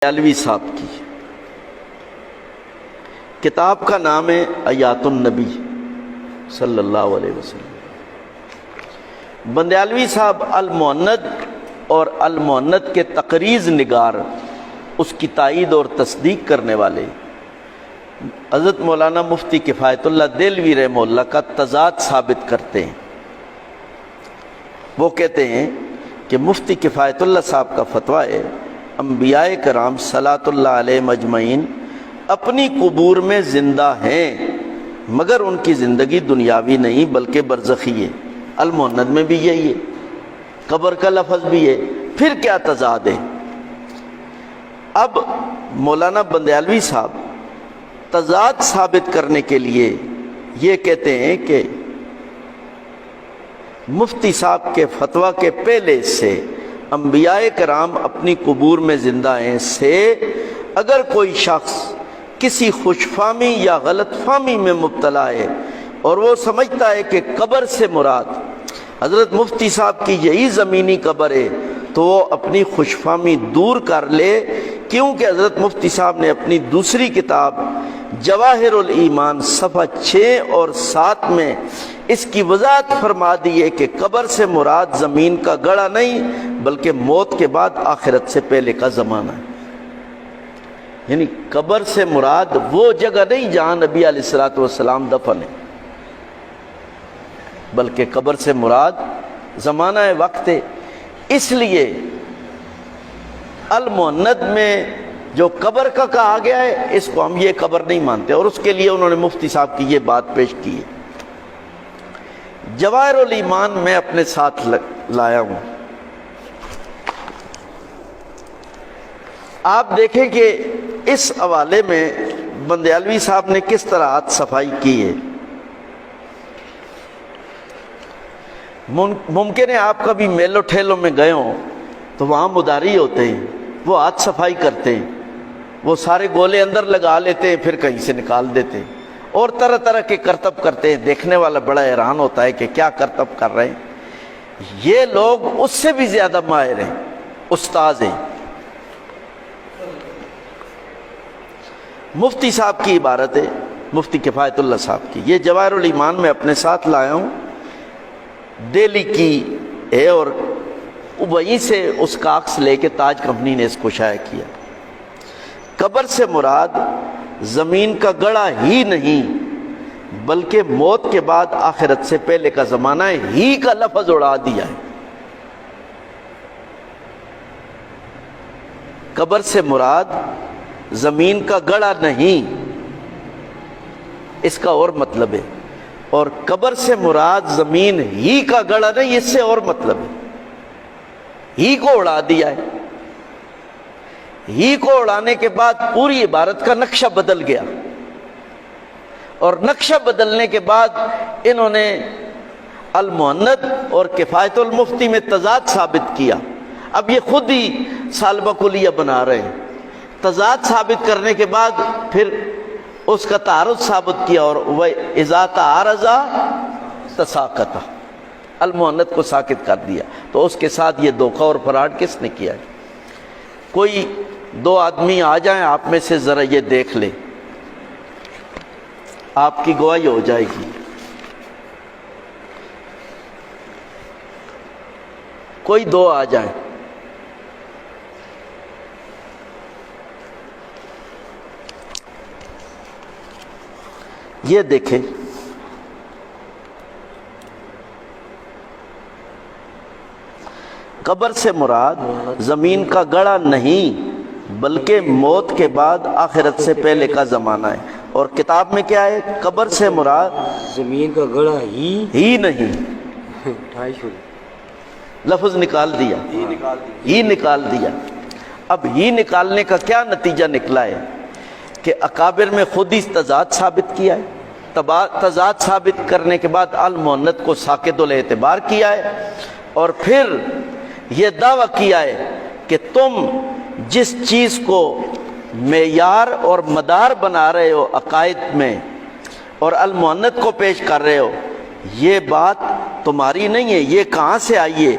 بندیالوی صاحب کی کتاب کا نام ہے آیات النبی صلی اللہ علیہ وسلم۔ بندیالوی صاحب المعند اور المعند کے تقریز نگار، اس کی تائید اور تصدیق کرنے والے حضرت مولانا مفتی کفایت اللہ دہلوی رحمہ اللہ کا تضاد ثابت کرتے ہیں۔ وہ کہتے ہیں کہ مفتی کفایت اللہ صاحب کا فتویٰ ہے انبیاء کرام صلوات اللہ علیہ مجمعین اپنی قبور میں زندہ ہیں، مگر ان کی زندگی دنیاوی نہیں بلکہ برزخی ہے۔ المعند میں بھی یہی ہے، قبر کا لفظ بھی ہے، پھر کیا تضاد ہے؟ اب مولانا بندیالوی صاحب تضاد ثابت کرنے کے لیے یہ کہتے ہیں کہ مفتی صاحب کے فتویٰ کے پہلے سے انبیاء کرام اپنی قبور میں زندہ ہیں سے اگر کوئی شخص کسی خوش فہمی یا غلط فہمی میں مبتلا ہے اور وہ سمجھتا ہے کہ قبر سے مراد حضرت مفتی صاحب کی یہی زمینی قبر ہے تو وہ اپنی خوش فہمی دور کر لے، کیونکہ حضرت مفتی صاحب نے اپنی دوسری کتاب جواہر الایمان صفحہ 6 اور 7 میں اس کی وضاحت فرما دی ہے کہ قبر سے مراد زمین کا گڑھا نہیں بلکہ موت کے بعد آخرت سے پہلے کا زمانہ ہے۔ یعنی قبر سے مراد وہ جگہ نہیں جہاں نبی علیہ الصلوۃ والسلام دفن ہے، بلکہ قبر سے مراد زمانہ وقت ہے۔ اس لیے المعند میں جو قبر کا کہا گیا ہے اس کو ہم یہ قبر نہیں مانتے، اور اس کے لیے انہوں نے مفتی صاحب کی یہ بات پیش کی ہے۔ جواہر الایمان میں اپنے ساتھ لایا ہوں، آپ دیکھیں کہ اس حوالے میں بندیالوی صاحب نے کس طرح ہاتھ صفائی کی ہے۔ ممکن ہے آپ کبھی میلوں ٹھیلوں میں گئے ہوں تو وہاں مداری ہوتے ہیں، وہ ہاتھ صفائی کرتے ہیں، وہ سارے گولے اندر لگا لیتے ہیں پھر کہیں سے نکال دیتے ہیں اور طرح طرح کے کرتب کرتے ہیں۔ دیکھنے والا بڑا حیران ہوتا ہے کہ کیا کرتب کر رہے ہیں۔ یہ لوگ اس سے بھی زیادہ ماہر ہیں، استاذ ہیں۔ مفتی صاحب کی عبارت ہے، مفتی کفایت اللہ صاحب کی، یہ جواہر الایمان میں اپنے ساتھ لایا ہوں، دہلی کی ہے اور وہیں سے اس کا عکس لے کے تاج کمپنی نے اس کو شائع کیا۔ قبر سے مراد زمین کا گڑھا ہی نہیں بلکہ موت کے بعد آخرت سے پہلے کا زمانہ ہے، ہی کا لفظ اڑا دیا ہے۔ قبر سے مراد زمین کا گڑھا نہیں، اس کا اور مطلب ہے، اور قبر سے مراد زمین ہی کا گڑھا نہیں، اس سے اور مطلب ہے۔ ہی کو اڑا دیا ہے، ہی کو اڑانے کے بعد پوری عبارت کا نقشہ بدل گیا، اور نقشہ بدلنے کے بعد انہوں نے المعند اور کفایت المفتی میں تضاد ثابت کیا۔ اب یہ خود ہی سالبہ کلیہ بنا رہے ہیں، تضاد ثابت کرنے کے بعد پھر اس کا تعارض ثابت کیا، اور وہ اذا تعارض تساقط، المعند کو ساکت کر دیا۔ تو اس کے ساتھ یہ دھوکہ اور فراڈ کس نے کیا ہے؟ کوئی دو آدمی آ جائیں آپ میں سے، ذرا یہ دیکھ لیں، آپ کی گواہی ہو جائے گی۔ کوئی دو آ جائیں، یہ دیکھیں، قبر سے مراد زمین کا گڑھا نہیں بلکہ موت کے بعد آخرت سے پہلے کا زمانہ ہے، اور کتاب میں کیا ہے؟ قبر سے مراد زمین کا گڑھا ہی نہیں، لفظ نکال دیا، ہی نکال دیا۔ اب ہی نکالنے کا کیا نتیجہ نکلا ہے کہ اکابر میں خود ہی تضاد ثابت کیا ہے، تضاد ثابت کرنے کے بعد المعند کو ساقط الاعتبار کیا ہے، اور پھر یہ دعویٰ کیا ہے کہ تم جس چیز کو معیار اور مدار بنا رہے ہو عقائد میں اور المعند کو پیش کر رہے ہو، یہ بات تمہاری نہیں ہے، یہ کہاں سے آئی ہے؟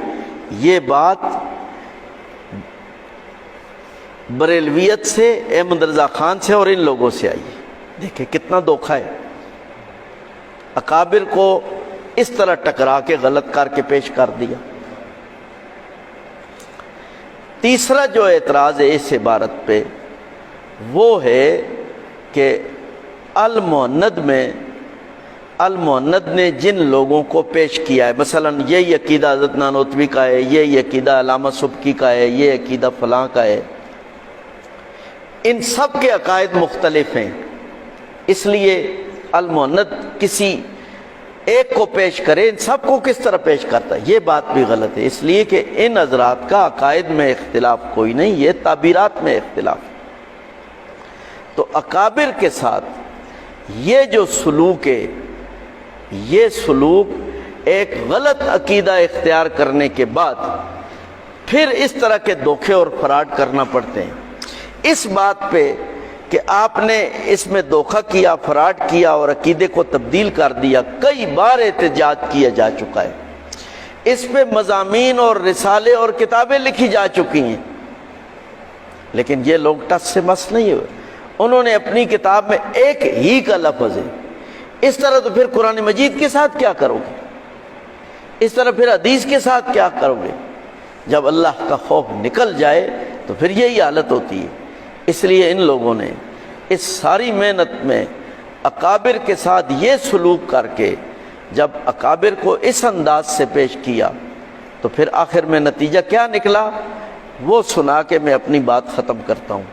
یہ بات بریلویت سے، احمد رضا خان سے اور ان لوگوں سے آئی ہے۔ دیکھیں کتنا دھوکہ ہے، اکابر کو اس طرح ٹکرا کے غلط کر کے پیش کر دیا۔ تیسرا جو اعتراض ہے اس عبارت پہ وہ ہے کہ المہند نے جن لوگوں کو پیش کیا ہے، مثلا یہ عقیدہ حضرت نانوتوی کا ہے، یہ عقیدہ علامہ سبکی کا ہے، یہ عقیدہ فلاں کا ہے، ان سب کے عقائد مختلف ہیں، اس لیے المہند کسی ایک کو پیش کرے، ان سب کو کس طرح پیش کرتا ہے؟ یہ بات بھی غلط ہے، اس لیے کہ ان حضرات کا عقائد میں اختلاف کوئی نہیں، یہ تعبیرات میں اختلاف ہے۔ تو اکابر کے ساتھ یہ جو سلوک ہے، یہ سلوک ایک غلط عقیدہ اختیار کرنے کے بعد پھر اس طرح کے دھوکے اور فراڈ کرنا پڑتے ہیں۔ اس بات پہ کہ آپ نے اس میں دھوکہ کیا، فراڈ کیا اور عقیدے کو تبدیل کر دیا، کئی بار احتجاج کیا جا چکا ہے، اس پہ مضامین اور رسالے اور کتابیں لکھی جا چکی ہیں، لیکن یہ لوگ ٹس سے مس نہیں ہوئے۔ انہوں نے اپنی کتاب میں ایک ہی کا لفظ ہے، اس طرح تو پھر قرآن مجید کے ساتھ کیا کرو گے؟ اس طرح پھر حدیث کے ساتھ کیا کرو گے؟ جب اللہ کا خوف نکل جائے تو پھر یہی حالت ہوتی ہے۔ اس لیے ان لوگوں نے اس ساری محنت میں اکابر کے ساتھ یہ سلوک کر کے جب اکابر کو اس انداز سے پیش کیا تو پھر آخر میں نتیجہ کیا نکلا وہ سنا کے میں اپنی بات ختم کرتا ہوں۔